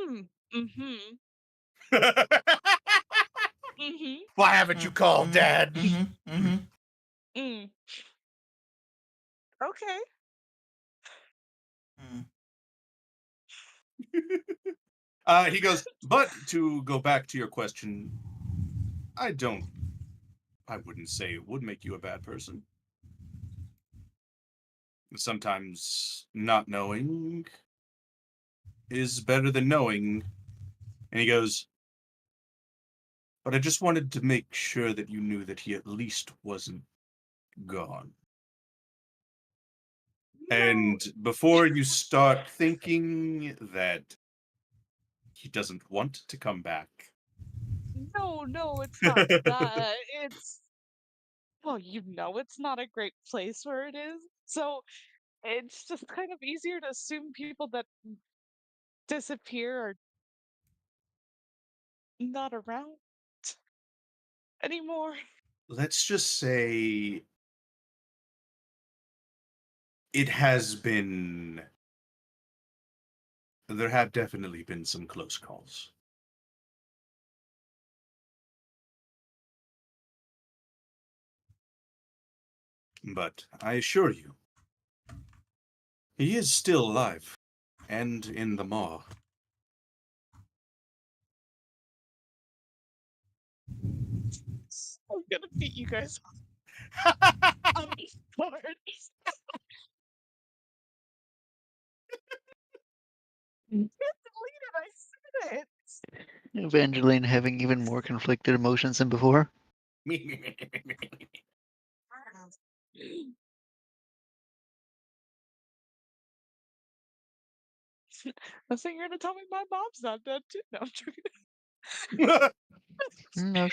Mm. Mhm. Mhm. Why haven't you called, Mhm. Dad? Mhm. Mhm. Mm. Okay. Mm. He goes, but to go back to your question, I don't, I wouldn't say it would make you a bad person. Sometimes not knowing is better than knowing. And he goes, but I just wanted to make sure that you knew that he at least wasn't gone. No. And before you start thinking that he doesn't want to come back. No, no, it's not that. It's well, it's not a great place where it is. So it's just kind of easier to assume people that disappear are not around anymore. Let's just say it has been, there have definitely been some close calls. But I assure you, he is still alive and in the maw. I'm gonna beat you guys on the board. Can't delete it. I said it. Evangeline having even more conflicted emotions than before. I think you're gonna tell me my mom's not dead too. No, I'm joking. No,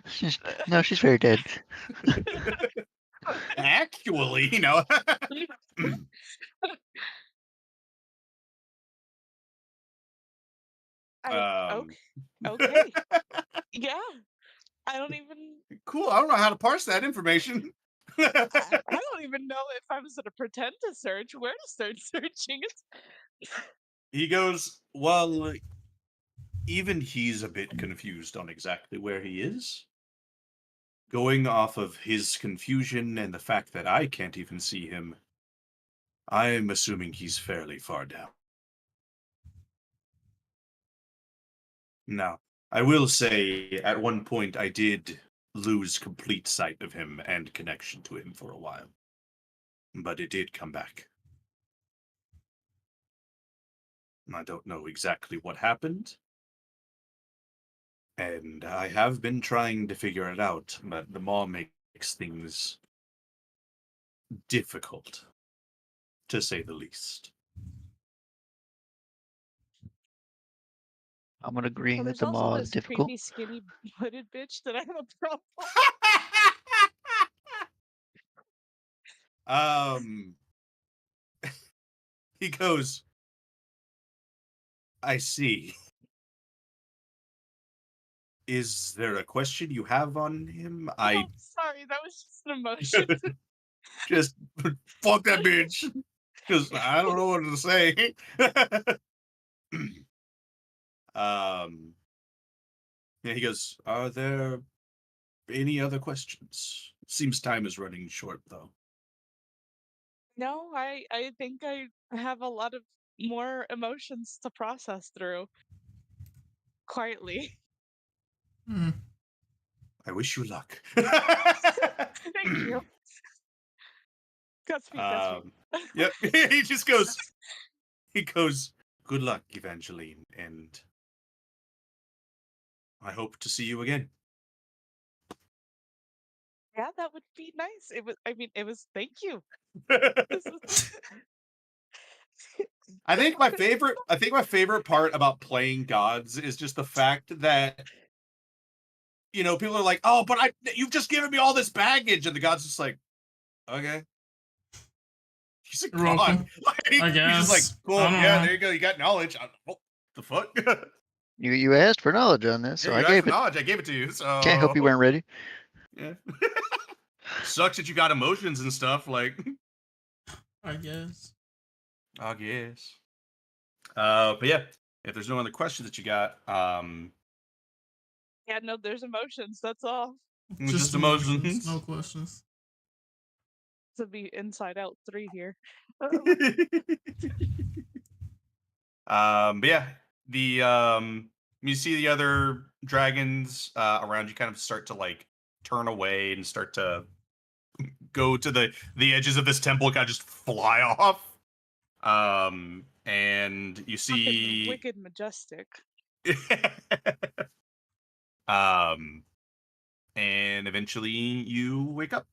she's no, she's very dead. Actually, I um, okay, okay, yeah. I don't even. cool. I don't know how to parse that information. I don't even know if I was gonna pretend to search, where to start searching. It's He goes, well, even he's a bit confused on exactly where he is. Going off of his confusion and the fact that I can't even see him, I'm assuming he's fairly far down. Now, I will say, at one point I did lose complete sight of him and connection to him for a while. But it did come back. I don't know exactly what happened, and I have been trying to figure it out, but the mall makes things difficult, to say the least. I'm well, agreeing that there's the also maw is this difficult. creepy, skinny, hooded bitch that I have a problem. um, he goes, I see. Is there a question you have on him? No, I sorry, that was just an emotion. just fuck that bitch. Because I don't know what to say. um, yeah, he goes, are there any other questions? Seems time is running short, though. No, I think I have a lot of more emotions to process through quietly. Mm. I wish you luck. Thank you. Godspeed, Godspeed. Yep. He goes, good luck, Evangeline, and I hope to see you again. Yeah, that would be nice. It was. I mean, it was. Thank you. This is. I think my favorite part about playing gods is just the fact that people are like, "Oh, but you've just given me all this baggage," and the god's just like, "Okay." He's a You're god. welcome. Like, I he's just like, guess. I "Cool, don't yeah, know. there you go. You got knowledge." Oh, the fuck? You asked for knowledge on this, Yeah, so I you asked for gave it. knowledge. I gave it to you. Can't help you So weren't ready. yeah, sucks that you got emotions and stuff. Like, I guess. I guess. But yeah. if there's no other questions that you got, Yeah, no, there's emotions. That's all. just emotions. No questions. To be Inside Out 3 here. But yeah, you see the other dragons around you kind of start to like turn away and start to go to the edges of this temple, kind of just fly off. And you Fucking see wicked majestic. and eventually you wake up.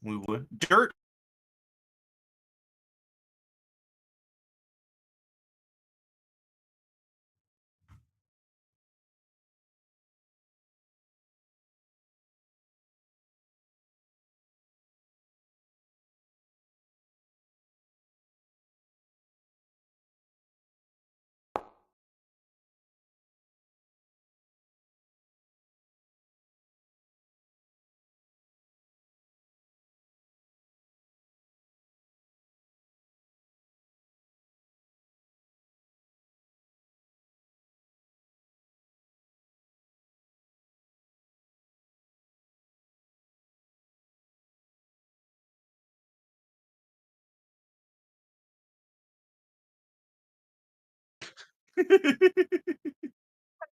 We would dirt.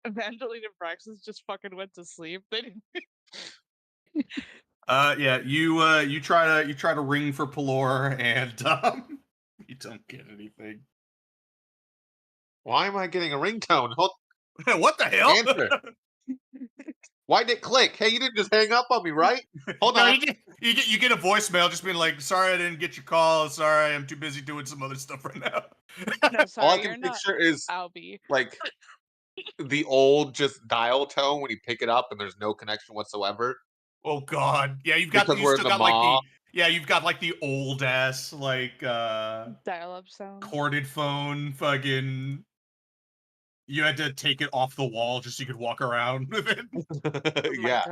Evangeline and Praxis just fucking went to sleep. They didn't. Yeah, you try to ring for Pelor and you don't get anything. Why am I getting a ringtone? Hold, What the hell? answer. Why did it click? Hey, you didn't just hang up on me, right? Hold No, on. you get a voicemail just being like, "Sorry, I didn't get your call. Sorry, I'm too busy doing some other stuff right now." No, sorry, All I you're can not picture is Albie. like the old just dial tone when you pick it up and there's no connection whatsoever. Oh God, yeah, you've Because we're in still the got like mall. you've got like the old ass like Dial-up sound. corded phone fucking. You had to take it off the wall just so you could walk around with it. Oh my Yeah.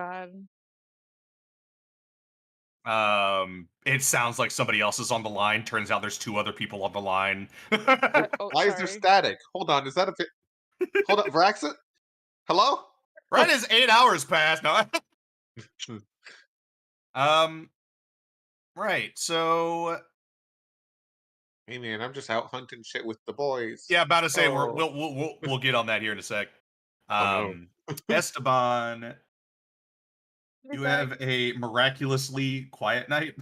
god. It sounds like somebody else is on the line. Turns out there's two other people on the line. Oh, Why is there sorry. static? Hold on. Is that a Hold on, Vraxit? Hello? Right as 8 hours passed. No. Right. So Hey man, I'm just out hunting shit with the boys. yeah, about to say Oh. we'll get on that here in a sec. Oh, Esteban, you have a miraculously quiet night.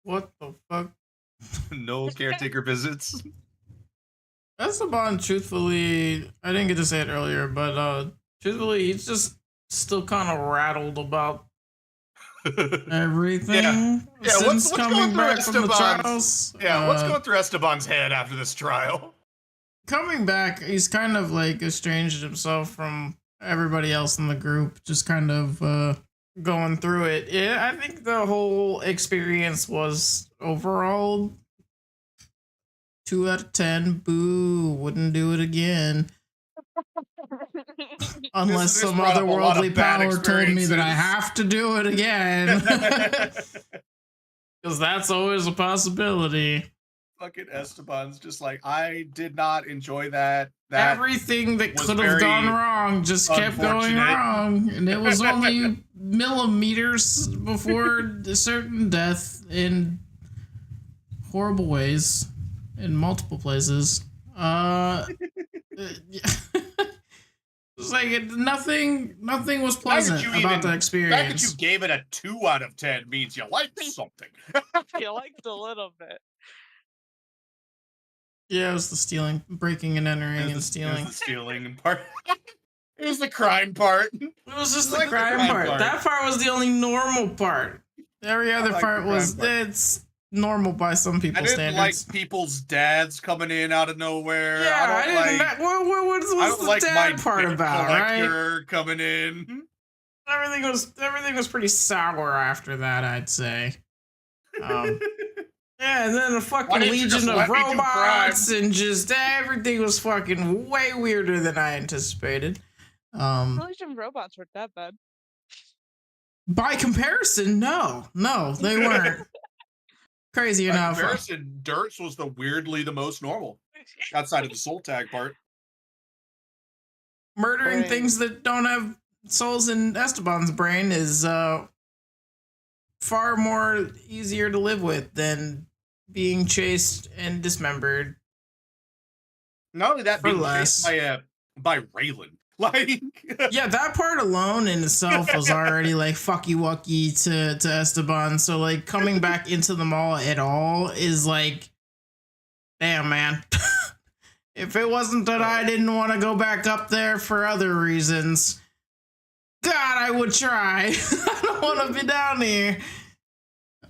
What the fuck? No caretaker visits. Esteban, truthfully, I didn't get to say it earlier, but truthfully, he's just still kind of rattled about everything Yeah, since what's going coming through back from the Esteban's- trials. Yeah, what's going through Esteban's head after this trial? Coming back, he's kind of like estranged himself from everybody else in the group, just kind of going through it. Yeah, I think the whole experience was overall 2 out of 10. Boo, wouldn't do it again. Unless This some brought up a lot of otherworldly bad power told me that I experiences. have to do it again. Because that's always a possibility. Fucking Esteban's just like, I did not enjoy that. Everything that was could have gone very wrong just kept going unfortunate. wrong. And it was only millimeters before a certain death in horrible ways in multiple places. It's like nothing was pleasant about the The experience. fact that you gave it a 2 out of 10 means you liked something. You liked a little bit. Yeah, it was the stealing, breaking and entering, and It stealing. was the stealing part. It was the crime part. It was just Like the crime part. part. That part was the only normal part. Every other like part the was crime part. it's normal by some I people's didn't standards. like people's dads coming in out of nowhere. Yeah, I don't didn't. like. What's I don't the like my dad part bit about, right? collector coming in. Everything was pretty sour after that, I'd say. Yeah, and then the Why fucking didn't you just legion of let me do robots crime? and just everything was fucking way weirder than I anticipated. Legion robots weren't that bad. By comparison, no, they weren't. Crazy By enough. comparison, Dirt's was the most normal outside of the soul tag part. Murdering Right. things that don't have souls in Esteban's brain is far more easier to live with than being chased and dismembered. Not only that, For being less. chased by Raylan. Like, Yeah, that part alone in itself was already like fucky wucky to Esteban. So like coming back into the mall at all is like, damn man. If it wasn't that I didn't want to go back up there for other reasons, God, I would try. I don't want to be down here.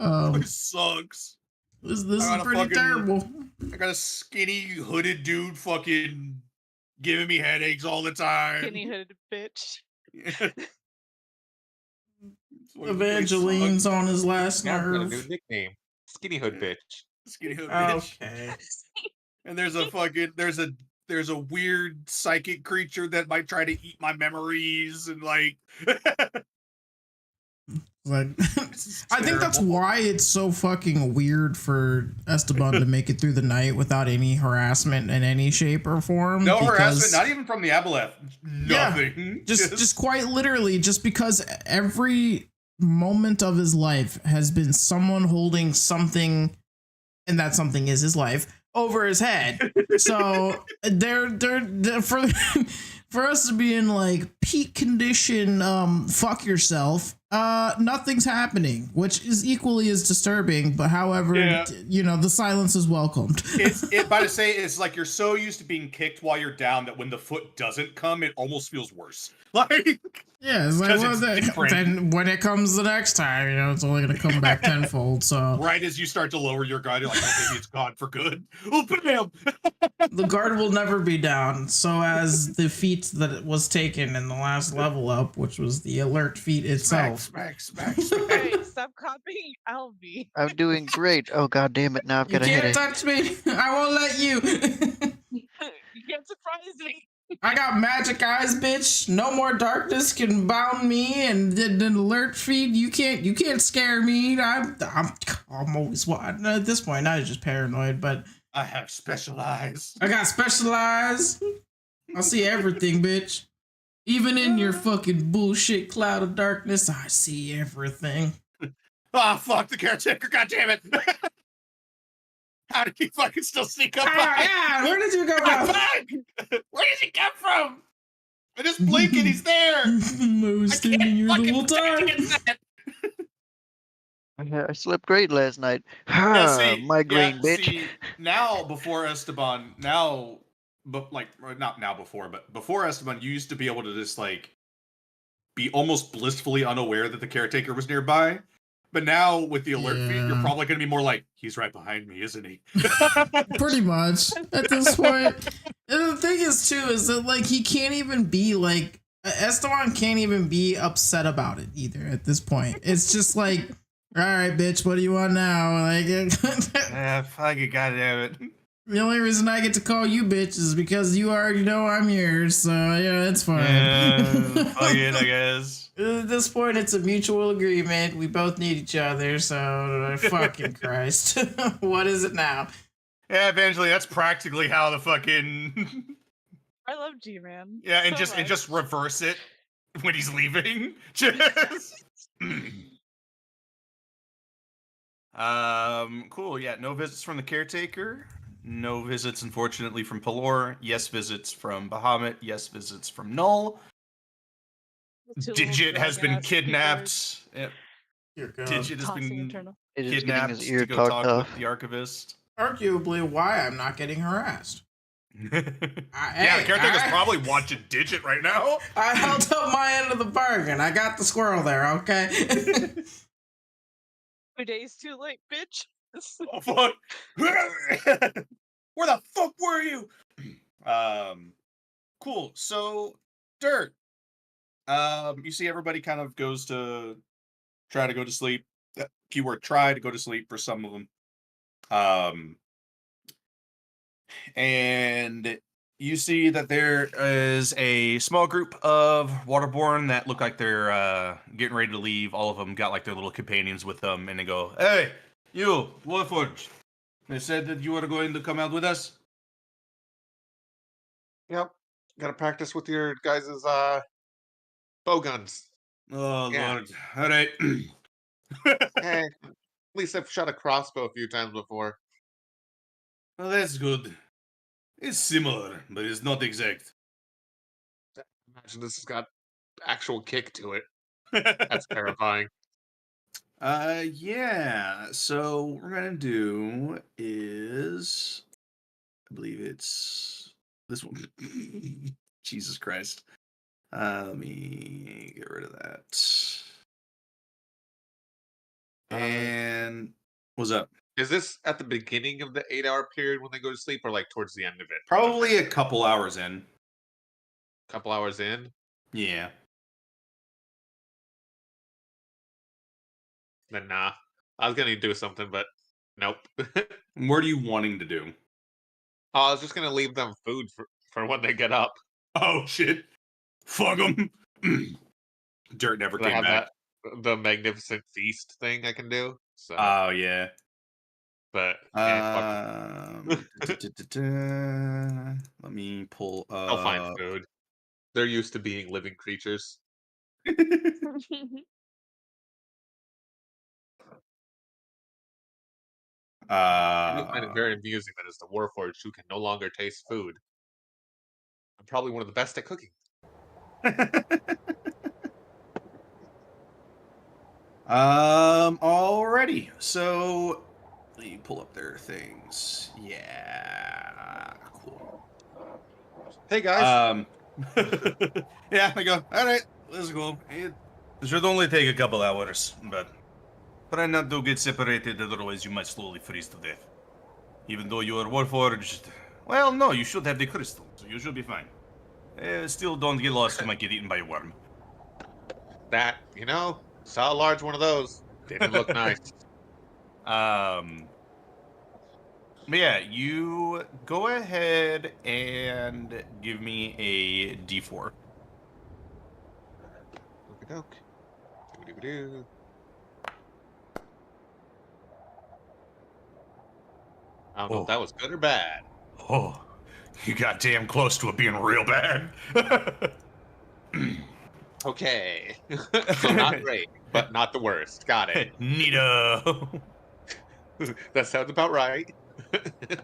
it sucks. This I is got a pretty fucking- terrible. I got a skinny hooded dude fucking giving me headaches all the time. Skinny hooded bitch. Evangeline's on his last Now I've got a new nerve. nickname. Skinny Hood Bitch. Skinny hood bitch. Okay. And there's a weird psychic creature that might try to eat my memories and like Like, I think that's terrible. why it's so fucking weird for Esteban to make it through the night without any harassment in any shape or form. no because- harassment, not even from the Aboleth. Nothing. Just quite literally, just because every moment of his life has been someone holding something, and that something is his life, over his head. So they're for for us to be in like peak condition, fuck yourself. Nothing's happening, which is equally as disturbing. But however, Yeah. the silence is welcomed. It's like you're so used to being kicked while you're down that when the foot doesn't come, it almost feels worse. Like, Yeah, it's like, 'Cause well, it's different. then when it comes the next time, it's only going to come back tenfold. So right as you start to lower your guard, you're like, oh, maybe it's gone for good. Oh, bam! the guard will never be down. So as the feat that was taken in the last level up, which was the alert feat itself. Smack. Hey, stop copying Alvy. I'm doing great. Oh god damn it! Now I've You got a can't headache. touch me. I won't let you. You can't surprise me. I got magic eyes, bitch. No more darkness can bound me, and the alert feed. You can't scare me. I'm always at this point. I was just paranoid, but I have special eyes. I got special eyes. I see everything, bitch. Even in your fucking bullshit cloud of darkness, I see everything. Ah, fuck the caretaker! God damn it! How did he fucking still sneak up? Ah, yeah, where did you go Ah, from? fuck! Where does he come from? I just blink and he's there. I was I standing can't here the fucking whole time. against that. I slept great last night. Migraine, bitch. See, now before Esteban, but like not now before, but before Esteban, you used to be able to just like be almost blissfully unaware that the caretaker was nearby. But now with the alert feed, you're Yeah. probably gonna be more like, he's right behind me, isn't he? Pretty much at this point. And the thing is too is that like he can't even be like Esteban can't even be upset about it either at this point. It's just like, all right, bitch, what do you want now? Like Ah, fuck it, goddammit. the only reason I get to call you bitch is because you already know I'm yours. So yeah, it's fine. Fuck it, I guess. At this point, it's a mutual agreement. We both need each other. So fucking Christ, what is it now? Yeah, Evangeline, that's practically how the fucking I love G-Man. yeah, and so just much. reverse it when he's leaving. Just cool. Yeah, no visits from the caretaker. No visits, unfortunately, from Pelor. Yes, visits from Bahamut. Yes, visits from Null. Two little Digit has been drug-ass kidnapped. Yep. Dear God. Digit has tossing been eternal. It is getting kidnapped his to ear go talked talk off. with the archivist. Arguably, why I'm not getting harassed. Yeah, the caretaker's probably watching Digit right now. I held up my end of the bargain. I got the squirrel there, okay? 2 days too late, bitch. Oh, fuck. Where the fuck were you? Cool. So, Dirt. You see everybody kind of goes to try to go to sleep. Keyword try to go to sleep for some of them. And you see that there is a small group of Waterborne that look like they're getting ready to leave. All of them got like their little companions with them, and they go, "Hey, You, Warforged. They said that you were going to come out with us. Yep. Gotta practice with your guys' bow guns. Oh Yeah. Lord. All right. Hey, at least I've shot a crossbow a few times before. Well, that's good. It's similar, but it's not exact. Imagine this has got actual kick to it. That's terrifying. Yeah. So what we're gonna do is, I believe it's this one. Jesus Christ. Let me get rid of that. And what's up? Is this at the beginning of the 8-hour period when they go to sleep, or like towards the end of it? Probably a couple hours in. Couple hours in. Yeah. Then nah. I was gonna do something, but nope. What are you wanting to do? I was just gonna leave them food for when they get up. Oh shit! Fuck them. Dirt never 'Cause I came have back. the magnificent feast thing I can do. So, Oh yeah. but fuck 'em. Let me pull They'll find up. food. They're used to being living creatures. I do find it very amusing that it's the Warforged who can no longer taste food. I'm probably one of the best at cooking. Alrighty. So let me pull up their things. Yeah. Cool. Hey guys. Yeah, I go, alright, let's go. It should only take a couple hours, but try not to get separated, otherwise you might slowly freeze to death. Even though you are Warforged. Well, no, you should have the crystal, so you should be fine. Still don't get lost, you might get eaten by a worm. That, saw a large one of those. Didn't look nice. But yeah, you go ahead and give me a D4. Okey-doke. Doo-doo-doo. I don't know if that was good or bad. Oh, you got damn close to it being real bad. Okay. So not great, but not the worst. Got it. Neato. That sounds about right. If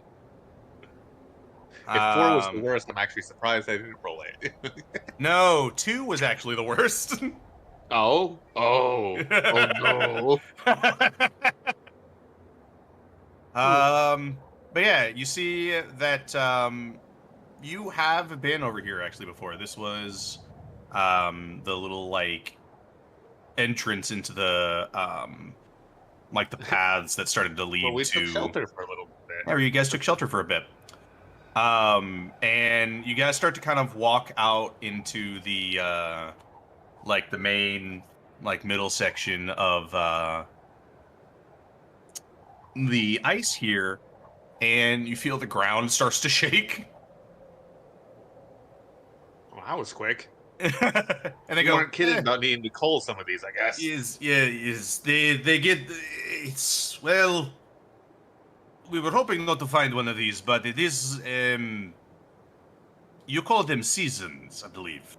4 was the worst, I'm actually surprised I didn't roll it. No, 2 was actually the worst. Oh. Oh. Oh no. But yeah, you see that you have been over here actually before. This was the little like entrance into the like the paths that started to lead Well, we to took shelter for a little bit. where you guys took shelter for a bit. And you guys start to kind of walk out into the like the main like middle section of the ice here, and you feel the ground starts to shake. Well, that was quick. And they You go, weren't kidding about needing to cull some of these, I guess. they get it's well, we were hoping not to find one of these, but it is you call them seasons, I believe.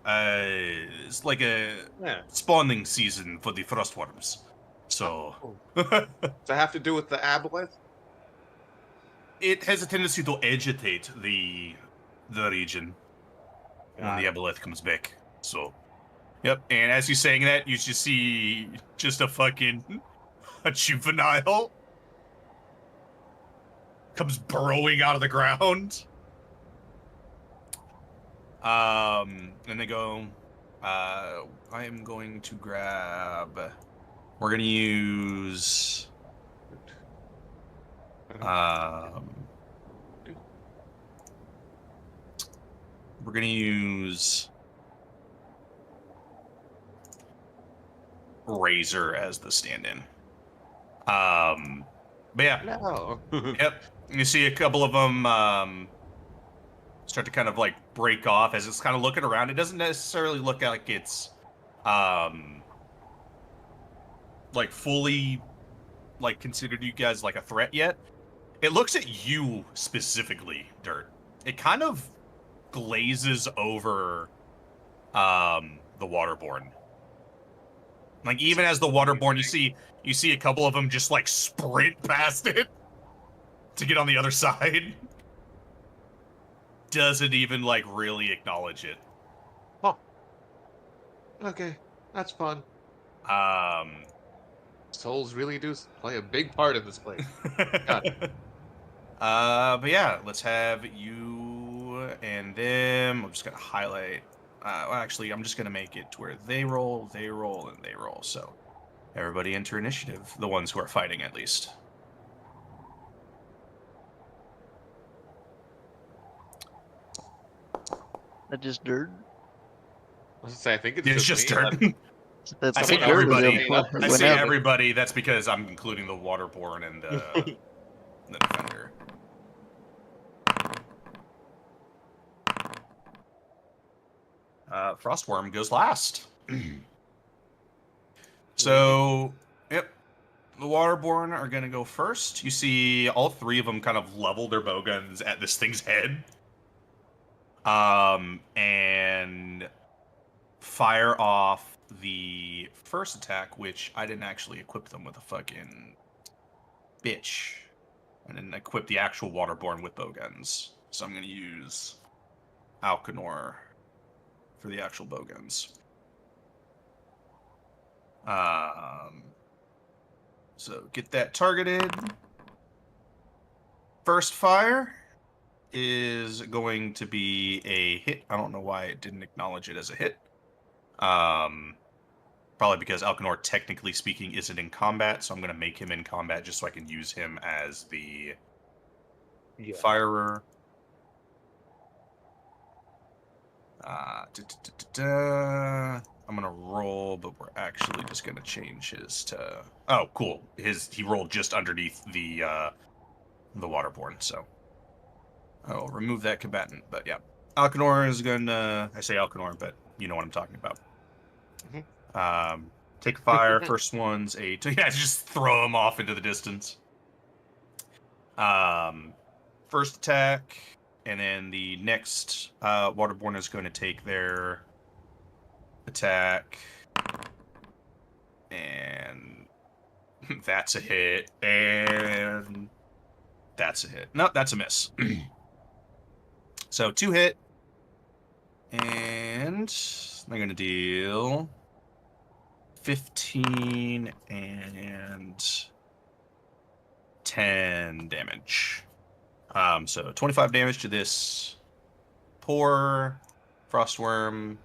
It's like a Yeah. spawning season for the frostworms. So Does that have to do with the aboleth? it has a tendency to agitate the region when the aboleth comes back. So, yep. And as you're saying that, you just see just a juvenile comes burrowing out of the ground. And they go, I am going to grab. We're gonna use. We're gonna use Razor as the stand-in. But yeah, No. yep. You see a couple of them start to kind of like break off as it's kind of looking around. It doesn't necessarily look like it's like fully like considered you guys like a threat yet. It looks at you specifically, Dirt. It kind of glazes over the waterborne. Like even as the waterborne, you see a couple of them just like sprint past it to get on the other side. Doesn't even like really acknowledge it. Oh. Okay, that's fun. Souls really do play a big part in this place. But yeah, let's have you and them. I'm just gonna highlight. Well, actually, I'm just gonna make it to where they roll, and they roll. So everybody enter initiative. The ones who are fighting, at least. That just Dirt. I was gonna say, I think it's just me. Dirt. That's I say what Dirt was everybody. able I went say out. everybody. That's because I'm including the waterborne and the defender. Frostworm goes last. So, yep. The Waterborne are going to go first. You see all three of them kind of level their bowguns at this thing's head. And fire off the first attack, which I didn't actually equip them with a fucking bitch. I didn't equip the actual Waterborne with bowguns. So I'm going to use Alcanor for the actual bowguns. So get that targeted. First fire is going to be a hit. I don't know why it didn't acknowledge it as a hit. Probably because Alcanor, technically speaking, isn't in combat, so I'm going to make him in combat just so I can use him as the firer. I'm gonna roll, but we're actually just gonna change his to. Oh, cool. He rolled just underneath the waterborne, so I'll remove that combatant. But yeah, Alcanor is gonna. I say Alcanor, but you know what I'm talking about. Mm-hmm. Take fire. First one's a. Yeah, just throw him off into the distance. First attack. And then the next Waterborne is going to take their attack. And that's a hit. And that's a hit. No, that's a miss. So 2 hit. And they're going to deal 15 and 10 damage. So 25 damage to this poor Frostworm.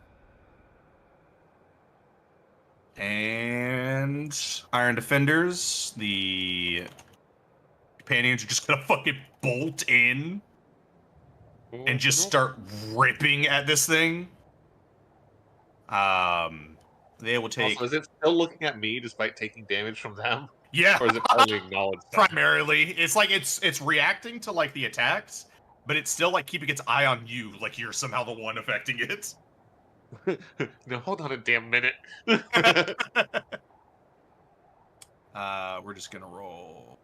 And Iron Defenders, the companions are just gonna fucking bolt in and just start ripping at this thing. They will take. Also, is it still looking at me despite taking damage from them? Yeah. Or is it only acknowledged? Primarily, it's like it's reacting to like the attacks, but it's still like keeping its eye on you, like you're somehow the one affecting it. No, hold on a damn minute. We're just gonna roll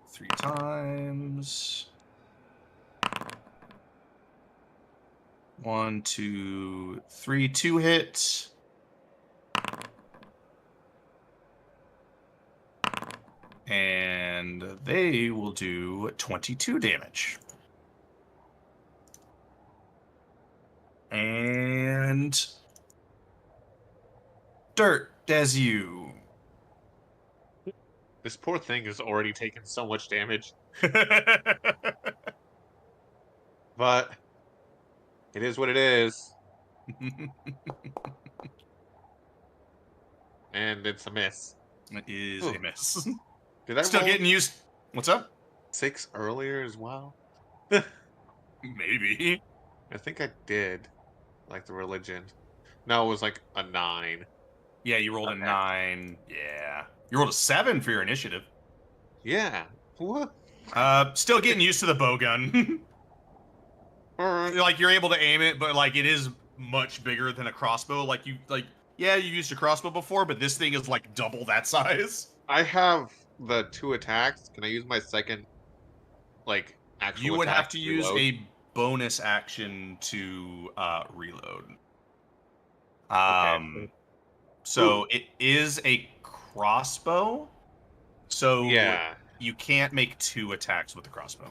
3 times. 1, 2, 3, 2 hits. And they will do 22 damage. And Dirt, as you. This poor thing has already taken so much damage. But it is what it is. And it's a miss. It is a miss. Did I Still roll getting used. What's up? 6 earlier as well? Maybe. I think I did. Like the religion. No, it was like a 9. Yeah, you rolled a 9. Yeah. You rolled a 7 for your initiative. Yeah. What? Still getting used to the bowgun. Alright. Like, you're able to aim it, but, like, it is much bigger than a crossbow. Like, Yeah, you used a crossbow before, but this thing is like double that size. I have the 2 attacks. Can I use my second, like, You actual would attack have to to use reload? a bonus action to reload. Okay. So Ooh. it is a crossbow, so Yeah. you can't make 2 attacks with the crossbow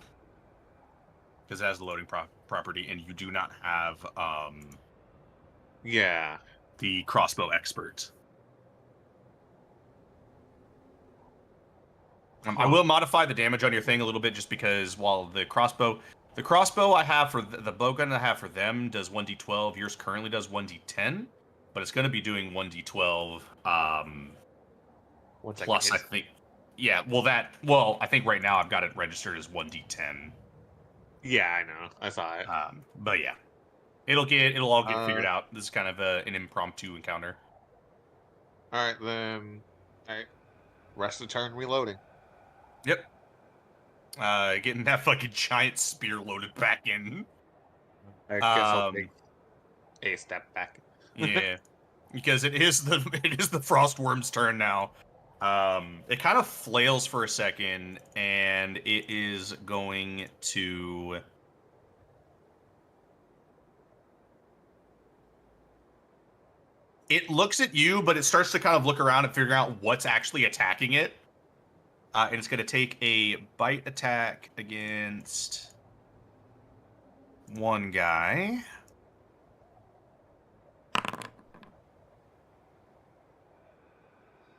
because it has the loading property, and you do not have Yeah. the crossbow expert. I Huh. will modify the damage on your thing a little bit just because while the crossbow I have for the bowgun I have for them does 1d12, yours currently does 1d10, but it's going to be doing 1d12 One second plus I hits. think I think right now I've got it registered as 1d10. Yeah, I know. I saw it. But yeah. It'll all get figured Uh, out. This is kind of an impromptu encounter. Alright, then. Alright. Rest of the turn reloading. Yep. Getting that fucking giant spear loaded back in. I guess I'll take Um, a step back. yeah, because it is the frostworm's turn now. It kind of flails for a second, and it is going to. It looks at you, but it starts to kind of look around and figure out what's actually attacking it. And it's going to take a bite attack against one guy.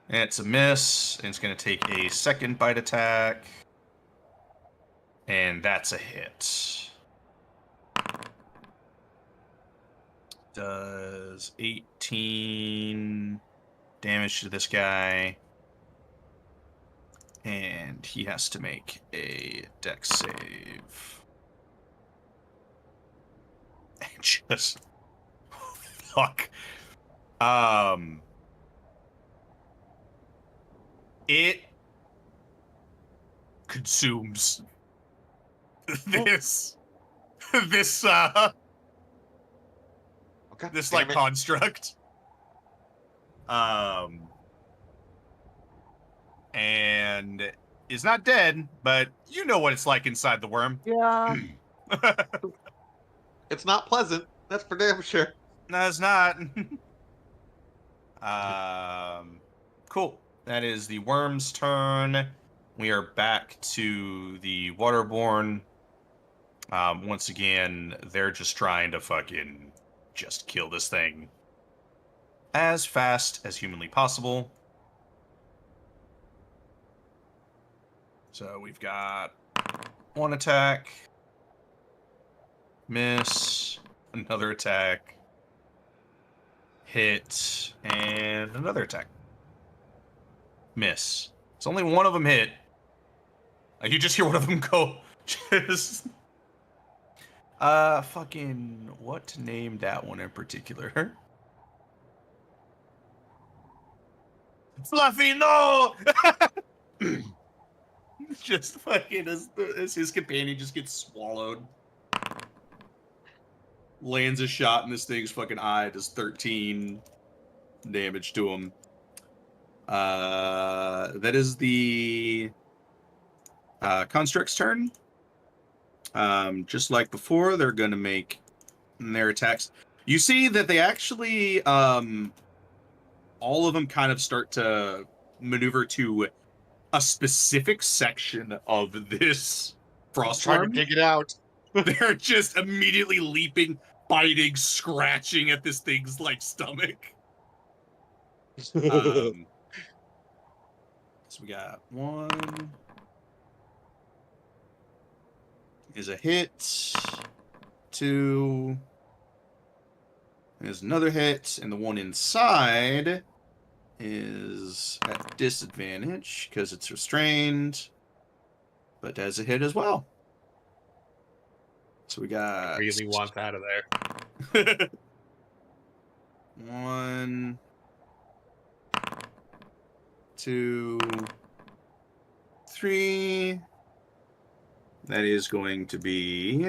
And it's a miss. And it's going to take a second bite attack. And that's a hit. Does 18 damage to this guy. And he has to make a dex save. And just fuck. It consumes this this Okay. this like Damn it. construct. And is not dead, but you know what it's like inside the worm. Yeah. It's not pleasant. That's for damn sure. No, it's not. Cool. That is the worm's turn. We are back to the waterborne. Once again, they're just trying to fucking just kill this thing as fast as humanly possible. So we've got one attack, miss, another attack, hit, and another attack. Miss. It's only one of them hit. You just hear one of them go. Just. Fucking. What to name that one in particular? Fluffy, no! Just fucking as his companion just gets swallowed. Lands a shot in this thing's fucking eye, does 13 damage to him. That is the Construct's turn. Just like before, they're gonna make their attacks. You see that they actually, all of them kind of start to maneuver to a specific section of this frost Trying to worm. dig it out. They're just immediately leaping, biting, scratching at this thing's like stomach. So we got one is a hit, two is another hit, and the one inside is at disadvantage because it's restrained, but does a hit as well. So we got I really want out of there. 1, 2, 3. That is going to be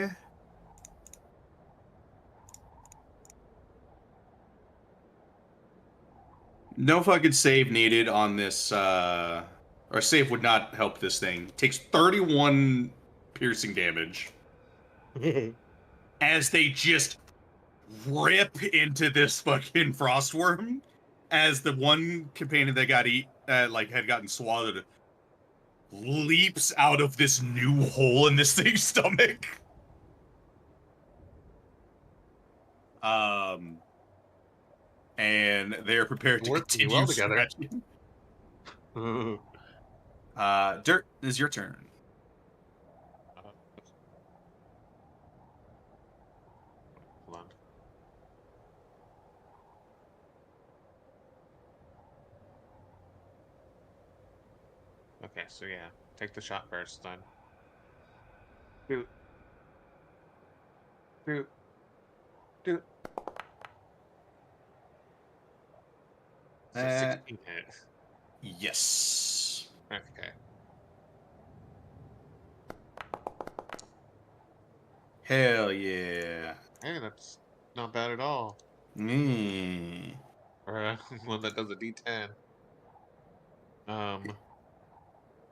No fucking save needed on this, or save would not help this thing. Takes 31 piercing damage as they just rip into this fucking frostworm. As the one companion that got had gotten swallowed, leaps out of this new hole in this thing's stomach. And they're prepared to Work pretty continue well together. scratching. Dirt, is your turn. Hold on. Okay, so yeah, take the shot first then. Doot. Doot. Doot. So 16 hit. Yes. Okay. Hell yeah. Hey, that's not bad at all. Mm. For one that does a D10.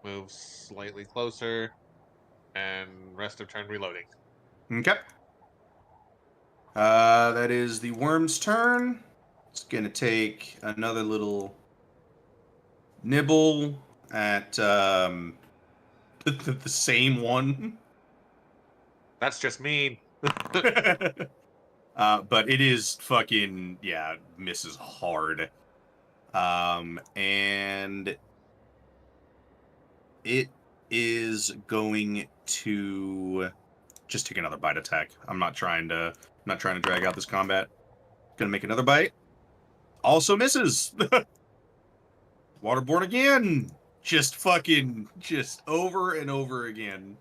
Moves slightly closer, and rest of turn reloading. Okay. That is the worm's turn. It's gonna take another little nibble at the same one. That's just mean. But it is fucking, yeah, misses hard. And it is going to just take another bite attack. I'm not trying to drag out this combat. Gonna make another bite. Also misses. Waterborne again. Just over and over again.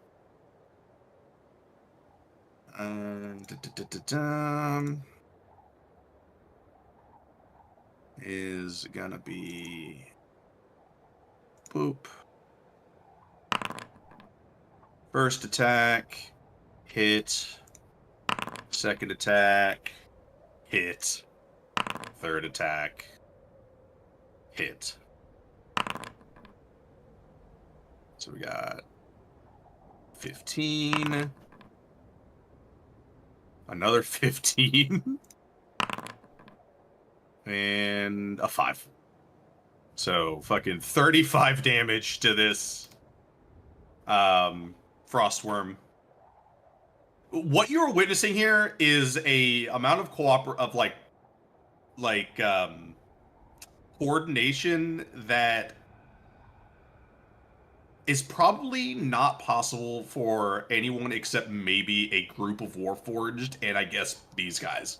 Is gonna be boop. First attack, hit. Second attack, hit. Third attack, hit. So we got 15. Another 15. And a 5. So fucking 35 damage to this frostworm. What you're witnessing here is a amount of coordination that is probably not possible for anyone except maybe a group of Warforged and I guess these guys.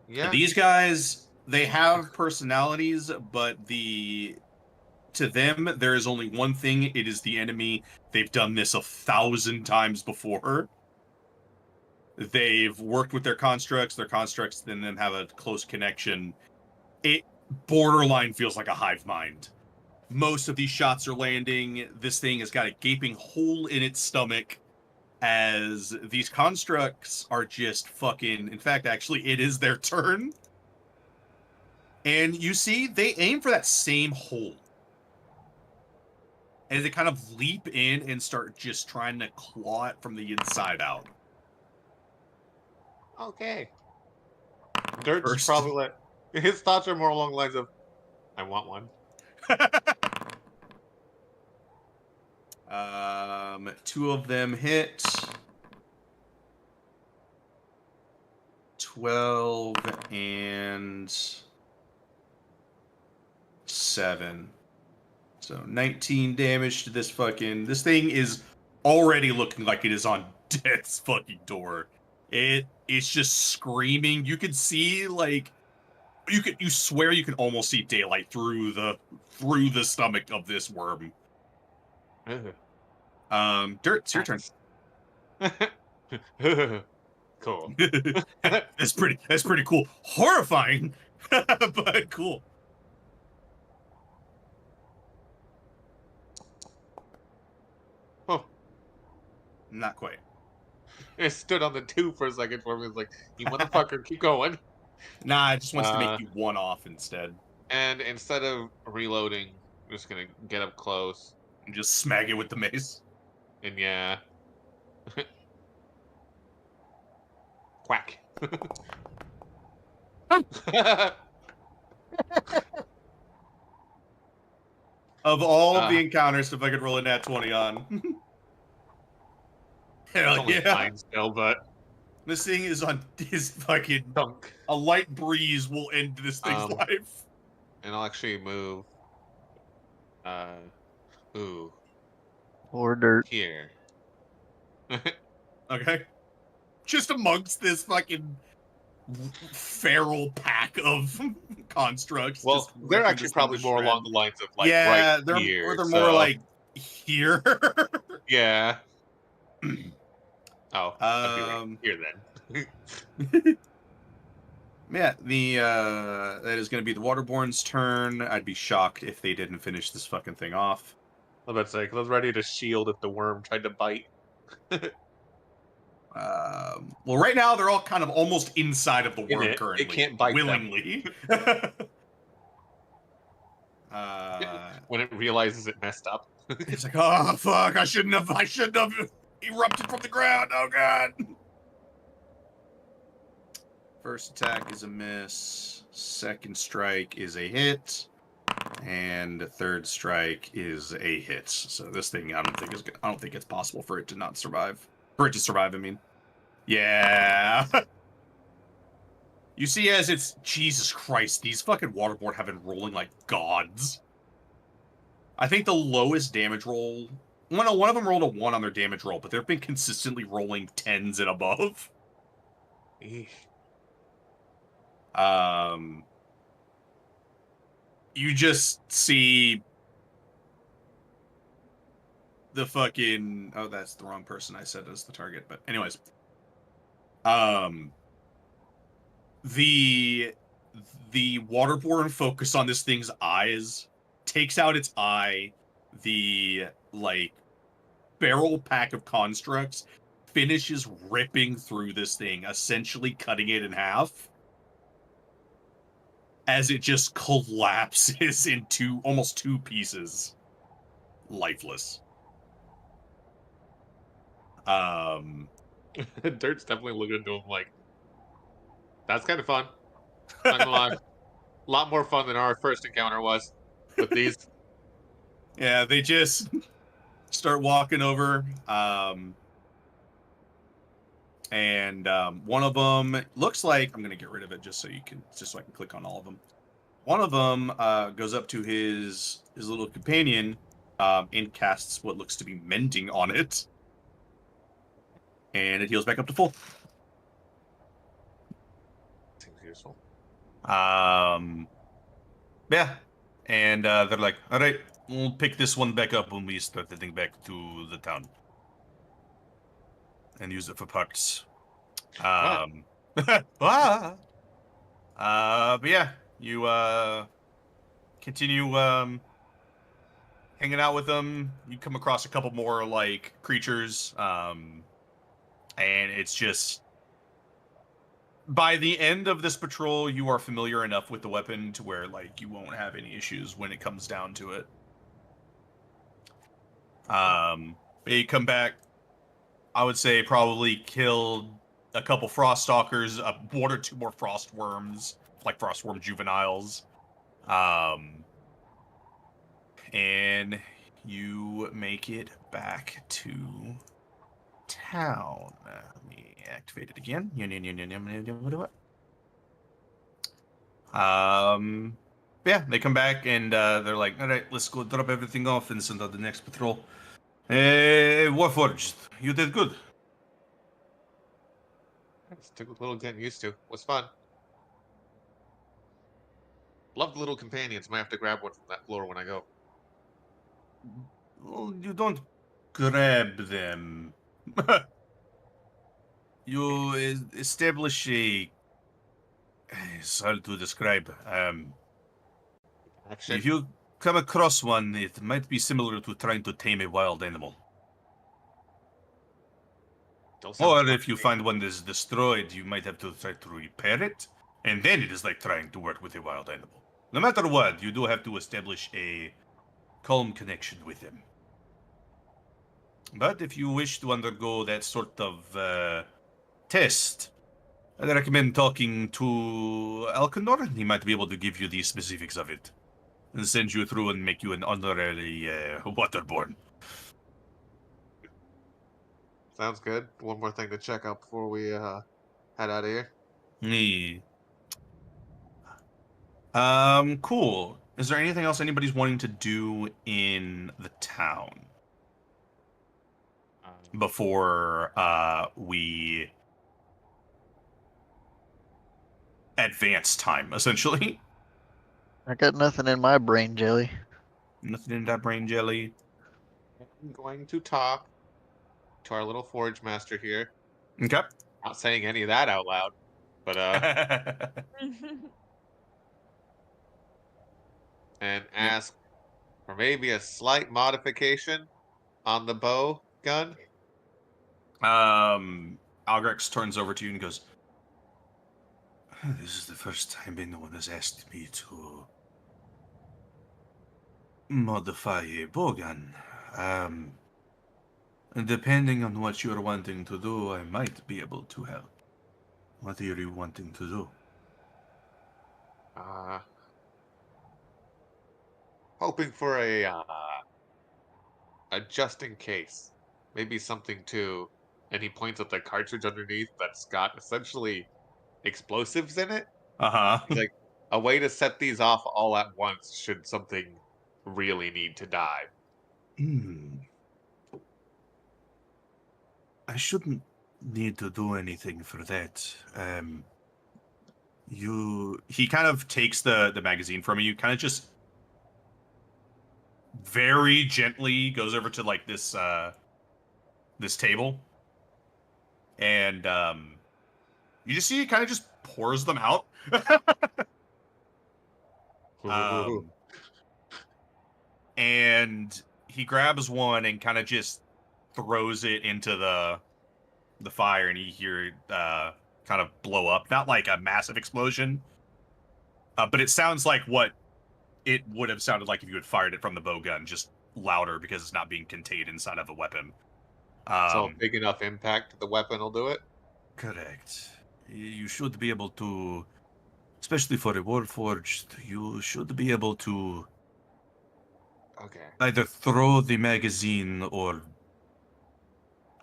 Yeah. These guys, they have personalities, but to them, there is only one thing. It is the enemy. They've done this 1,000 times before. They've worked with their constructs. Their constructs and them have a close connection. It borderline feels like a hive mind. Most of these shots are landing. This thing has got a gaping hole in its stomach as these constructs are just fucking... In fact, actually, it is their turn. And you see, they aim for that same hole. And they kind of leap in and start just trying to claw it from the inside out. Okay. Dirt's First. probably like his thoughts are more along the lines of, "I want one." 2 of them hit. 12 and 7. So 19 damage to this fucking... This thing is already looking like it is on death's fucking door. It's just screaming. You can see, like... You swear you can almost see daylight through the stomach of this worm. Dirt, it's your turn. Cool. That's pretty cool. Horrifying, but cool. Oh, Not quite. it stood on the 2 for a second for me. It's like, you motherfucker, keep going. Nah, it just wants to make Uh, you one off instead. and instead of reloading, I'm just gonna get up close And just smack it with the mace. and yeah, quack. Of all uh, the encounters, if I could roll a nat 20 on. it's Hell only yeah. 9 still, but This thing is on his fucking. dunk. A light breeze will end this thing's life. And I'll actually move. Ooh, Or dirt. here. Okay. Just amongst this fucking feral pack of constructs. Well, Just they're ripping actually this thing probably to more along shreds. the lines of like right Yeah, here. they're more So like here. yeah. Oh, I'd be right um, here then. yeah, that is going to be the Waterborne's turn. I'd be shocked if they didn't finish this fucking thing off. I was about to say, 'cause I was ready to shield if the worm tried to bite. Well, right now they're all kind of almost inside of the In worm it, currently, it can't bite them. willingly. When it realizes it messed up. It's like, oh fuck! I shouldn't have erupted from the ground. Oh god! First attack is a miss. Second strike is a hit, and third strike is a hit. So this thing, I don't think it's possible for it to not survive. For it to survive, I mean. Yeah. You see, as it's Jesus Christ, these fucking waterborne have been rolling like gods. I think the lowest damage roll. One of them rolled a 1 on their damage roll, but they've been consistently rolling 10s and above. Eesh. You just see the fucking. Oh, that's the wrong person I said as the target. But anyways, the waterborne focus on this thing's eyes takes out its eye. The like barrel pack of constructs finishes ripping through this thing, essentially cutting it in half as it just collapses into almost 2 pieces, lifeless. Dirt's definitely looking into him like, that's kind of fun. Not gonna lie. A lot more fun than our first encounter was with these. Yeah, they just start walking over, and one of them looks like I'm gonna get rid of it just so I can click on all of them. One of them goes up to his little companion and casts what looks to be mending on it, and it heals back up to full. Seems useful. Yeah, and they're like, all right, we'll pick this one back up when we start heading back to the town and use it for parts. But yeah, you continue hanging out with them. You come across a couple more like creatures, and it's just by the end of this patrol, you are familiar enough with the weapon to where like you won't have any issues when it comes down to it. But you come back, I would say probably killed a couple frost stalkers, 1 or 2 more frost worms, like frost worm juveniles. And you make it back to town. Let me activate it again. Yeah, they come back and they're like, all right, let's go drop everything off and send out the next patrol. Warforged, you did good. It took a little getting used to. Was fun. Love the little companions. Might have to grab one from that floor when I go. Well, you don't grab them. You establish a. It's hard to describe. Action. If you come across one, it might be similar to trying to tame a wild animal. Don't sound Or fun if to you me. find one that is destroyed, you might have to try to repair it. And then it is like trying to work with a wild animal. No matter what, you do have to establish a calm connection with them. But if you wish to undergo that sort of test, I'd recommend talking to Alcanor. He might be able to give you the specifics of it and send you through and make you an honorary waterborne. Sounds good. One more thing to check out before we head out of here. Nee. Cool. Is there anything else anybody's wanting to do in the town before we advance time, essentially? I got nothing in my brain jelly. Nothing in that brain jelly. I'm going to talk to our little forge master here. Okay. Not saying any of that out loud, but and ask for maybe a slight modification on the bow gun. Algrex turns over to you and goes, "This is the first time anyone has asked me to modify a bowgun. Depending on what you're wanting to do, I might be able to help. What are you wanting to do?" Hoping for a just in case, maybe something too. And he points at the cartridge underneath that's got essentially explosives in it. Uh-huh. He's like, a way to set these off all at once should something really need to die. I shouldn't need to do anything for that. He kind of takes the magazine from you, kind of just very gently goes over to like this table, and you just see he kind of just pours them out. And he grabs one and kind of just throws it into the fire, and you hear it kind of blow up. Not like a massive explosion, but it sounds like what it would have sounded like if you had fired it from the bow gun, just louder because it's not being contained inside of a weapon. So a big enough impact, the weapon will do it? Correct. You should be able to, especially for a Warforged, you should be able to Okay. either throw the magazine, or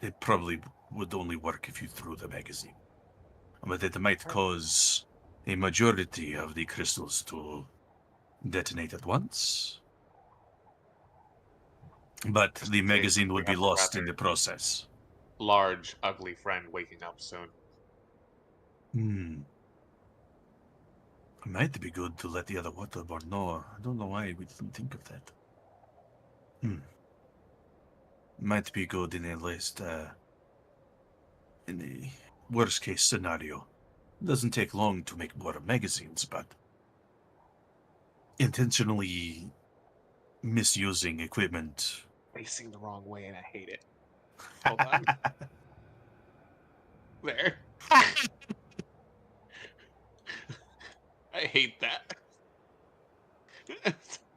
it probably would only work if you threw the magazine. But it might cause a majority of the crystals to detonate at once. But the in case magazine we would be have a lost in rather the process. large, ugly friend waking up soon. It might be good to let the other Waterborn know. I don't know why we didn't think of that. Might be good in a list, in a worst case scenario. It doesn't take long to make more magazines, but intentionally misusing equipment. Facing the wrong way, and I hate it. Hold on. There. I hate that.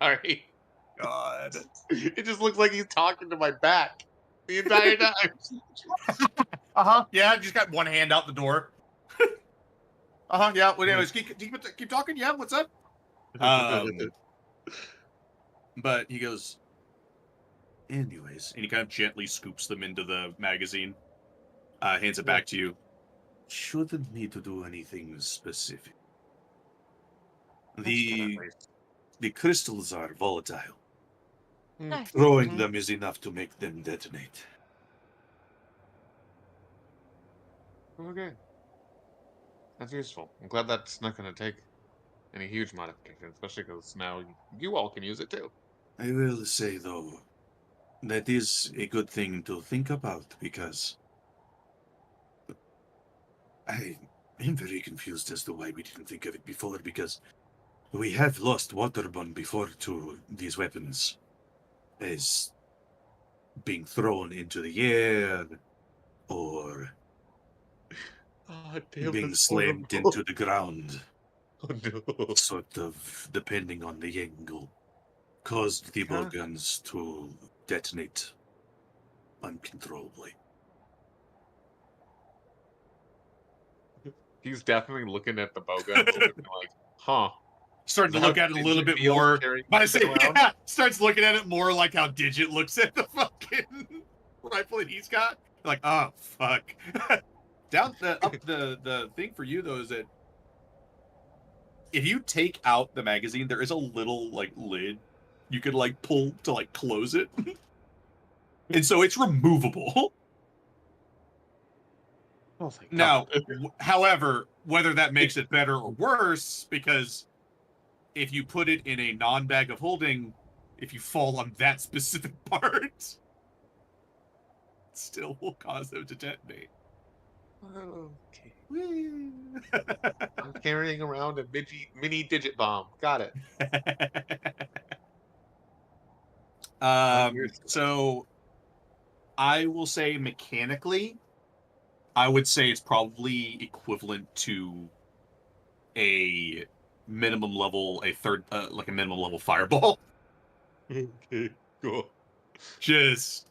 Sorry. God. It just looks like he's talking to my back the entire time. Yeah, just got one hand out the door. Yeah. Well, anyways, keep talking. Yeah, what's up? But he goes, anyways, and he kind of gently scoops them into the magazine, hands it back to you. Shouldn't need to do anything specific. The crystals are volatile. Nice. Throwing them is enough to make them detonate. Okay. That's useful. I'm glad that's not going to take any huge modification, especially because now you all can use it too. I will say, though, that is a good thing to think about, because I am very confused as to why we didn't think of it before, because we have lost Waterborne before to these weapons as being thrown into the air, or God damn, being that's slammed horrible. into the ground, Oh no. sort of, depending on the angle, caused the Yeah. bowguns to detonate uncontrollably. He's definitely looking at the bowgun a little bit more like, huh. Is Starting to that how look at it a little Digit bit feels more. carrying But I that say, thing around? yeah, starts looking at it more like how Digit looks at the fucking rifle that he's got. Like, oh fuck. Down the up the thing for you though is that if you take out the magazine, there is a little like lid you could like pull to like close it, and so it's removable. Oh my Now, god. however, whether that makes it better or worse, because if you put it in a non-bag of holding, if you fall on that specific part, it still will cause them to detonate. Okay. Whee! I'm carrying around a mini digit bomb. Got it. So I will say mechanically, I would say it's probably equivalent to a minimum level, a third, like a minimum level fireball. Okay, cool. Just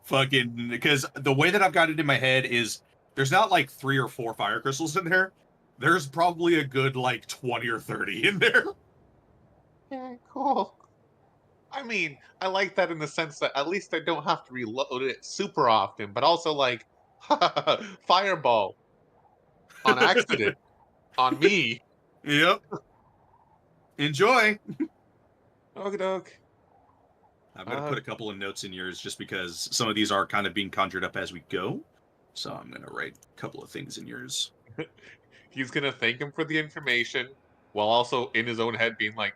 fucking, because the way that I've got it in my head is there's not like 3 or 4 fire crystals in there. There's probably a good like 20 or 30 in there. Yeah, cool. I mean, I like that in the sense that at least I don't have to reload it super often, but also like, fireball on accident on me. Yep. Enjoy. Okie doke. I'm going to put a couple of notes in yours just because some of these are kind of being conjured up as we go. So I'm going to write a couple of things in yours. He's gonna thank him for the information while also in his own head being like,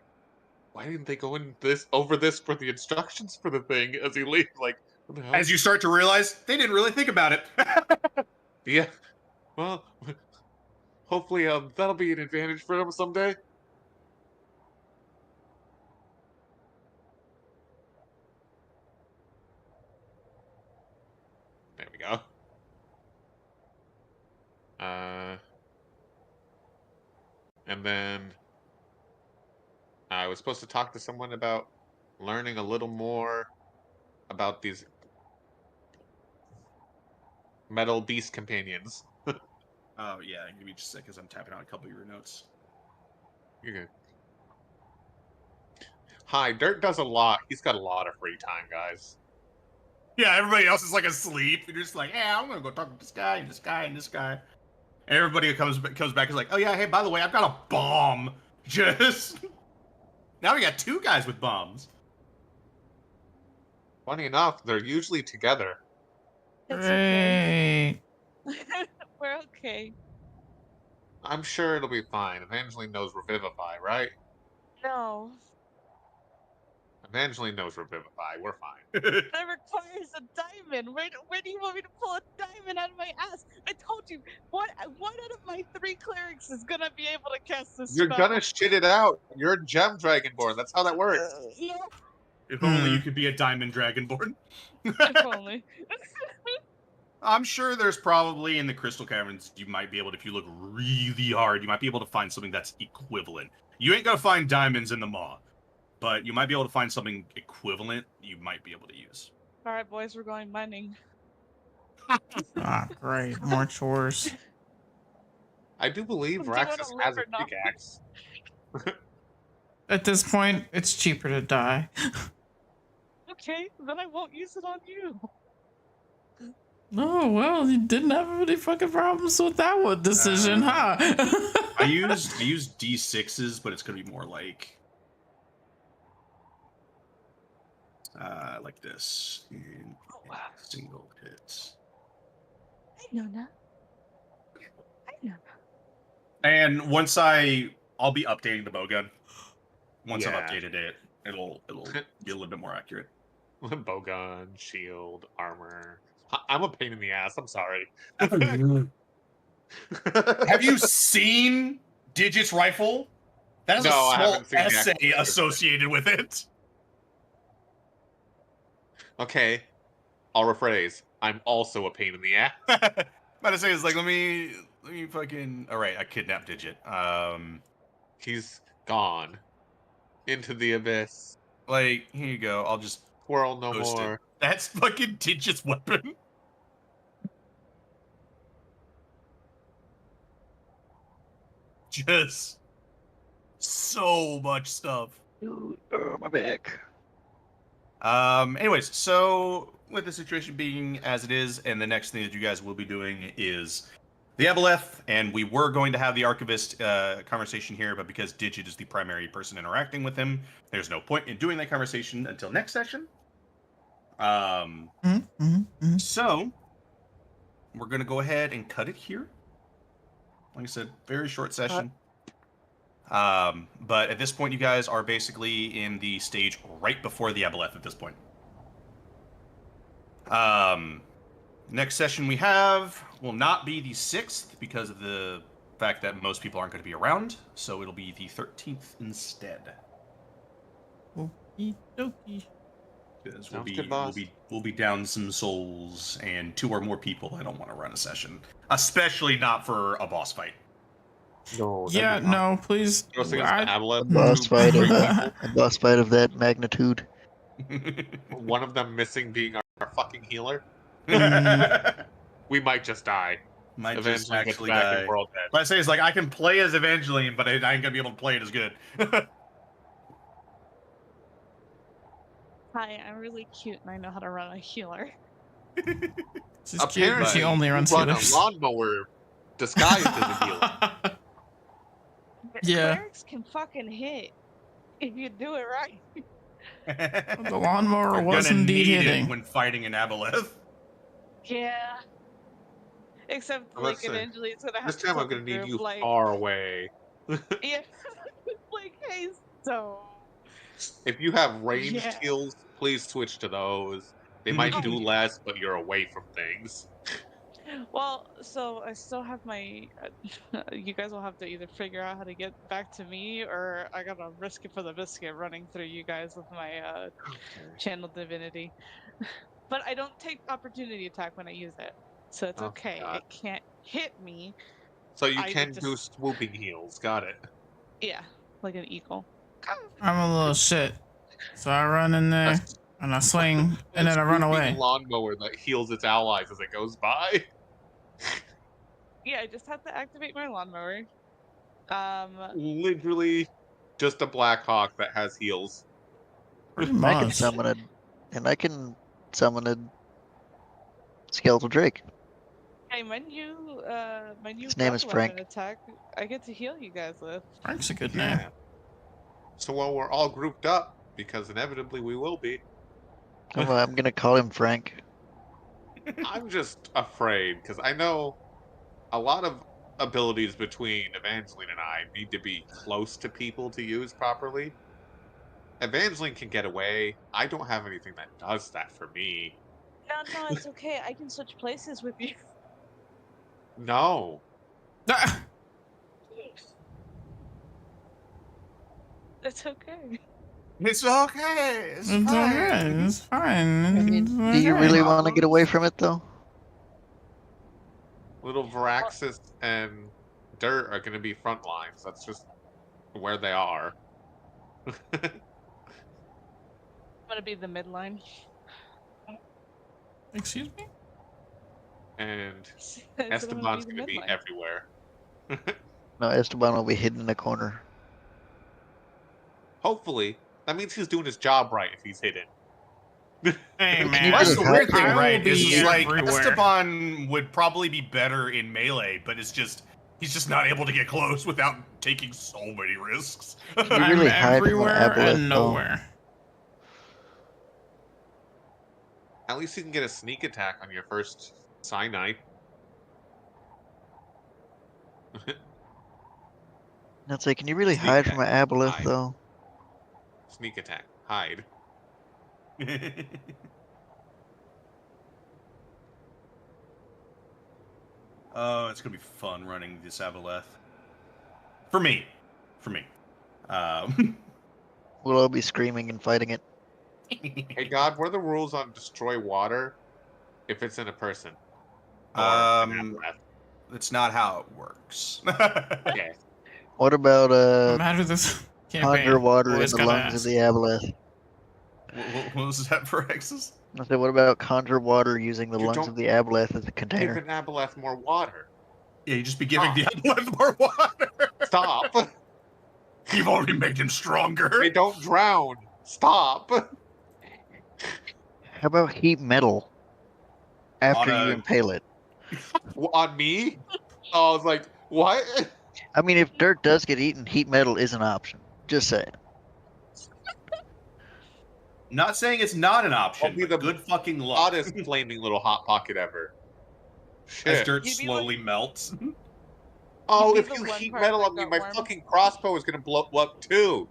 why didn't they go in this over this for the instructions for the thing as he leaves? Like, what the hell? As you start to realize, they didn't really think about it. Yeah. Well, hopefully that'll be an advantage for him someday. There we go. And then I was supposed to talk to someone about learning a little more about these metal beast companions. Oh, yeah. Give me just a sec because I'm tapping on a couple of your notes. You're good. Hi, Dirt does a lot. He's got a lot of free time, guys. Yeah, everybody else is like asleep. You're just like, yeah, I'm going to go talk to this guy and this guy and this guy. And everybody who comes back is like, oh, yeah, hey, by the way, I've got a bomb. Just. Now we got 2 guys with bombs. Funny enough, they're usually together. It's okay. Great. We're okay. I'm sure it'll be fine. Evangeline knows Revivify, right? No. Evangeline knows Revivify. We're fine. That requires a diamond. Where do you want me to pull a diamond out of my ass? I told you, one out of my 3 clerics is gonna be able to cast this You're spell. gonna shit it out. You're Gem Dragonborn. That's how that works. Yeah, If only you could be a diamond dragonborn. if only. I'm sure there's probably in the Crystal Caverns, you might be able to, if you look really hard, you might be able to find something that's equivalent. You ain't gonna find diamonds in the maw, but you might be able to find something equivalent you might be able to use. All right, boys, we're going mining. Ah, great. More chores. I do believe Do you wanna Raxus live has a or not? pickaxe. At this point, it's cheaper to die. Okay, then I won't use it on you. Oh, well, you didn't have any fucking problems with that one decision, huh? I use D6s, but it's gonna be more like this in Oh, wow. single hits. I know now. I know. And once I'll be updating the bowgun. Once I've Yeah. updated it, it'll be a little bit more accurate. Bowgun, shield, armor. I'm a pain in the ass. I'm sorry. Have you seen Digit's rifle? That is No, I a small haven't seen the essay actual associated with it. Okay, I'll rephrase. I'm also a pain in the ass. about to say is like, let me fucking. All right, I kidnapped Digit. He's gone into the abyss. Like here you go. I'll just Squirrel no post it. more. That's fucking Digit's weapon. Just so much stuff. Dude, oh, my back. Anyways, so with the situation being as it is, and the next thing that you guys will be doing is the Aboleth, and we were going to have the Archivist conversation here, but because Digit is the primary person interacting with him, there's no point in doing that conversation until next session. So we're gonna go ahead and cut it here. Like I said, very short session. But at this point, you guys are basically in the stage right before the Aboleth at this point. Next session we have will not be the 6th because of the fact that most people aren't going to be around, so it'll be the 13th instead. Okie dokie. Because Sounds good, boss. we'll be down some souls and 2 or more people. I don't want to run a session, especially not for a boss fight. No. Yeah, no, please. Goes against the Aboleth. A boss Two fight of great people. a boss fight of that magnitude. One of them missing being our fucking healer. Mm. We might just die. Might just Evangeline gets actually back die. and we're all dead. What I say is like I can play as Evangeline, but I ain't gonna be able to play it as good. Hi, I'm really cute and I know how to run a healer. She's cute, but she Apparently, only runs you run healers. a lawnmower disguised as a healer. Yeah. Clerics can fucking hit if you do it right. The lawnmower You're was gonna indeed need hitting. it when fighting an Aboleth. Yeah. Except I like must say, Evangeline's gonna have This to time tell I'm the gonna need group you like far away. yeah. Like, hey, so If you have ranged yeah. heals, please switch to those. They might Oh, do yeah. less, but you're away from things. Well, so I still have my. You guys will have to either figure out how to get back to me, or I gotta risk it for the biscuit running through you guys with my Okay. channel divinity. But I don't take opportunity attack when I use it, so it's Oh okay. god. It can't hit me. So you I would can do just swooping heals. Got it. yeah, like an eagle. I'm a little shit. So I run in A, there s- and I swing a and then I run swooping away. lawnmower that heals its allies as it goes by. Yeah, I just have to activate my lawnmower. Literally, just a Black Hawk that has heals. Pretty And I can much. summon a, and I can summon a skeletal drake. Hey, my new His name is breath weapon Frank. attack, I get to heal you guys with. Frank's a good name. Yeah. So while we're all grouped up, because inevitably we will be, I'm gonna call him Frank. I'm just afraid because I know a lot of abilities between Evangeline and I need to be close to people to use properly. Evangeline can get away. I don't have anything that does that for me. No, it's okay. I can switch places with you. No. Ah! It's okay. It's okay. It's It's fine. okay. It's fine. I mean, It's do you okay. really want to get Problems? away from it though? Little Varaxis and Dirt are going to be front lines. That's just where they are. I'm gonna be the midline. Excuse me? And I said I'm gonna Esteban's the going to be midline. everywhere. No, Esteban will be hidden in a corner. Hopefully. That means he's doing his job right if he's hidden. Hey Can you man, Well, that's really the weird I thing, will right? Is be it's like everywhere. Esteban would probably be better in melee, but he's just not able to get close without taking so many risks. Can you I'm really hide from an everywhere aboleth and though? nowhere. At least you can get a sneak attack on your first Cyanide. That's like, can you really Sneak hide from an attack. aboleth Hide. though? Sneak attack. Hide. Oh, it's gonna be fun running this Aboleth. For me. Um, We'll all be screaming and fighting it. Hey God, what are the rules on destroy water if it's in a person? Or an Um, aboleth. that's not how it works. Yeah. What about No matter this conjure campaign, water in always the gotta lungs of ask. the aboleth? What was that for X's? I said, what about conjure water using the You lungs don't of the aboleth as a give container? an aboleth more water. Yeah, you just be giving the Stop. Aboleth more water. Stop. You've already made him stronger. They don't drown. Stop. How about heat metal after On you a impale it? On me? Oh, I was like, what? I mean, if dirt does get eaten, heat metal is an option. Just saying. Not saying it's not an I'll option, be but the good fucking luck. hottest flaming little hot pocket ever. As Shit. dirt You'd be slowly melts. Oh, be if the you one heat part metal that on me, got my warm. fucking crossbow is gonna blow up too.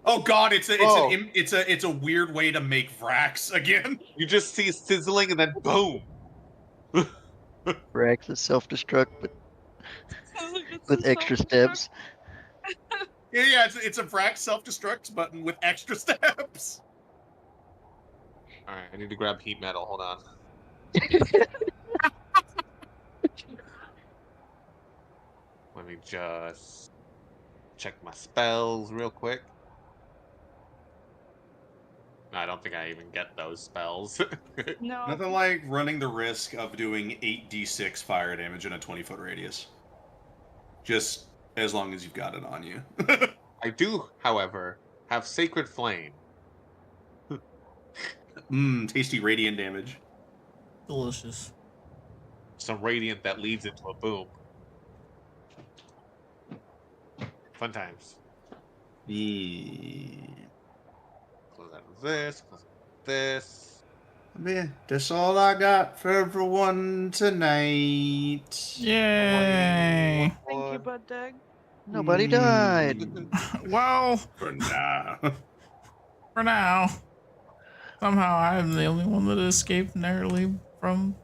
Oh god, it's Oh. a weird way to make Vrax again. You just see sizzling and then boom. Brax is self-destruct, but It's with a extra self-destruct. steps. Yeah, it's a Vrax self-destruct button with extra steps. Alright, I need to grab heat metal. Hold on. Let me just check my spells real quick. No, I don't think I even get those spells. No. Nothing like running the risk of doing 8d6 fire damage in a 20-foot radius. Just as long as you've got it on you. I do, however, have Sacred Flame. Tasty radiant damage. Delicious. Some radiant that leads into a boom. Fun times. Yeah. Close out of this, close out of this. Yeah, that's all I got for everyone tonight. Yay! Thank you, Bud Dag. Nobody died. Well, For now. for now, somehow I'm the only one that escaped narrowly from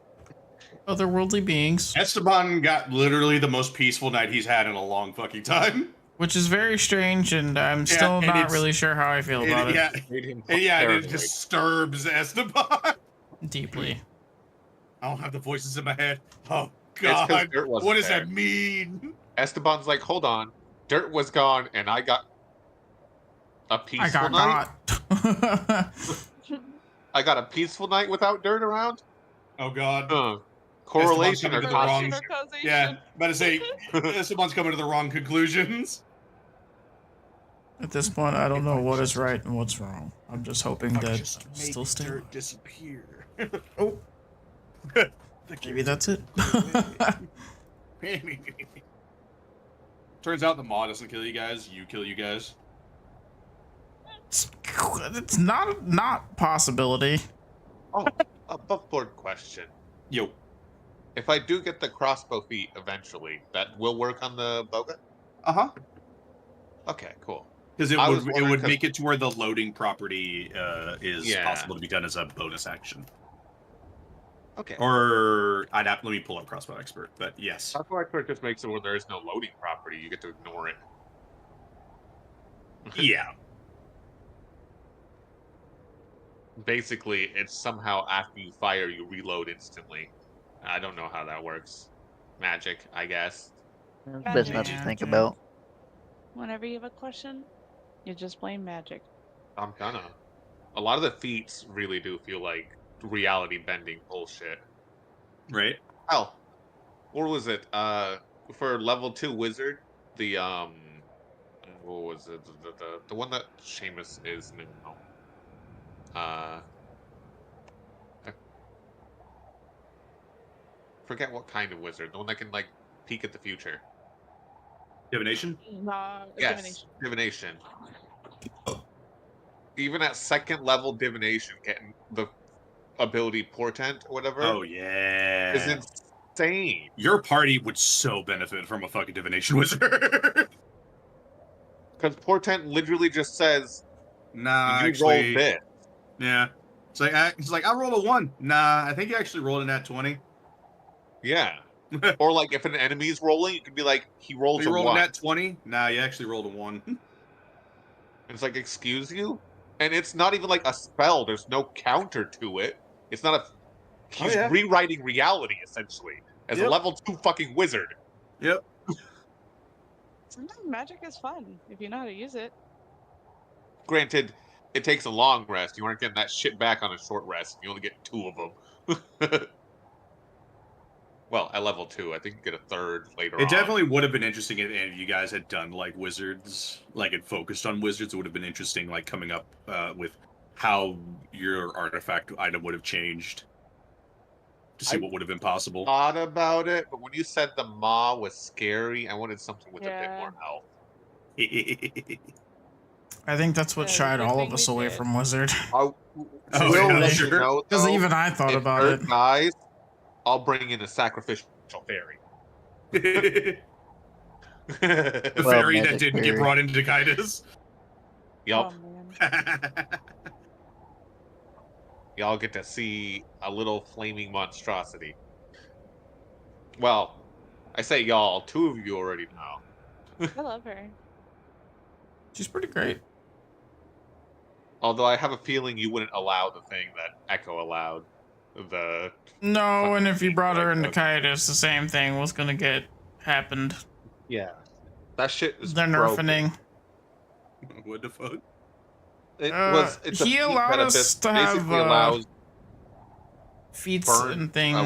otherworldly beings, Esteban got literally the most peaceful night he's had in a long fucking time. which is very strange, and I'm still and not it's- really sure how I feel about it. Yeah, Made him and it paranoid. disturbs Esteban. Deeply. I don't have the voices in my head. Oh 'cause god, Dirt wasn't what does there. that mean? Esteban's like, hold on. Dirt was gone, and I got a I peaceful got night. got. I got a peaceful night without Dirt around. Oh god. Correlation coming or to the wrong- Correlation causation? or causation. Yeah, about to say Esteban's coming to the wrong conclusions. At this point, I don't know what is right and what's wrong. I'm just hoping that Just I'm make still stable. dirt disappear. Oh, maybe that's it. Turns out the mod doesn't kill you guys. You kill you guys. It's not possibility. Oh, above board question. Yo. If I do get the crossbow feat eventually, that will work on the boga? Uh-huh. Okay, cool. Because I was it wondering would 'cause- make it to where the loading property is Yeah. possible to be done as a bonus action. Okay. Or let me pull up Crossbow Expert, but yes. Crossbow expert just makes it where there is no loading property. You get to ignore it. Yeah. Basically, it's somehow after you fire, you reload instantly. I don't know how that works. Magic, I guess. Best not to think Magic. about. Whenever you have a question, you just blame magic. I'm gonna. A lot of the feats really do feel like reality bending bullshit. Right? Oh, what was it? For level 2 wizard, the what was it? The one that Seamus is now. I forget what kind of wizard. The one that can like peek at the future. Divination? Yes, divination. Even at second level divination, getting the ability portent or whatever Oh, yeah. is insane. Your party would so benefit from a fucking divination wizard. Because portent literally just says Nah, you actually. rolled this. Yeah. It's like I rolled a 1. Nah, I think you actually rolled a nat 20. Yeah. Or like if an enemy's rolling, you could be like, he rolls You a rolled 1. a nat 20? Nah, you actually rolled a 1. And it's like, excuse you? And it's not even like a spell. There's no counter to it. It's not a He's yeah. rewriting reality essentially as a Yep. level 2 fucking wizard. Yep. Sometimes magic is fun if you know how to use it. Granted, it takes a long rest. You aren't getting that shit back on a short rest. You only get 2 of them. Well, at level 2, I think you get a third later It on. definitely would have been interesting if any of you guys had done like wizards, like it focused on wizards. It would have been interesting, like coming up with how your artifact item would have changed to see I what would have been possible. thought about it, but when you said the maw was scary, I wanted something with a bit more Yeah. health. I think that's what Yeah, shied good all thing of we us away did. from Wizard. I Oh, will yeah, let sure. you know, Because though, even I thought if about Nerd it. dies, I'll bring in a sacrificial fairy. The Well, fairy that magic didn't get fairy. brought into Kaidos. Yup. Oh man. Y'all get to see a little flaming monstrosity. Well, I say y'all, 2 of you already know. I love her. She's pretty great. Although I have a feeling you wouldn't allow the thing that Echo allowed. The No, and fucking if you thing brought that her into Echo- Kaidos, the same thing was gonna get happened. Yeah. That shit is The broken. nerfing. What the fuck? It's a He feat allowed that us to basically have allows feats burn and things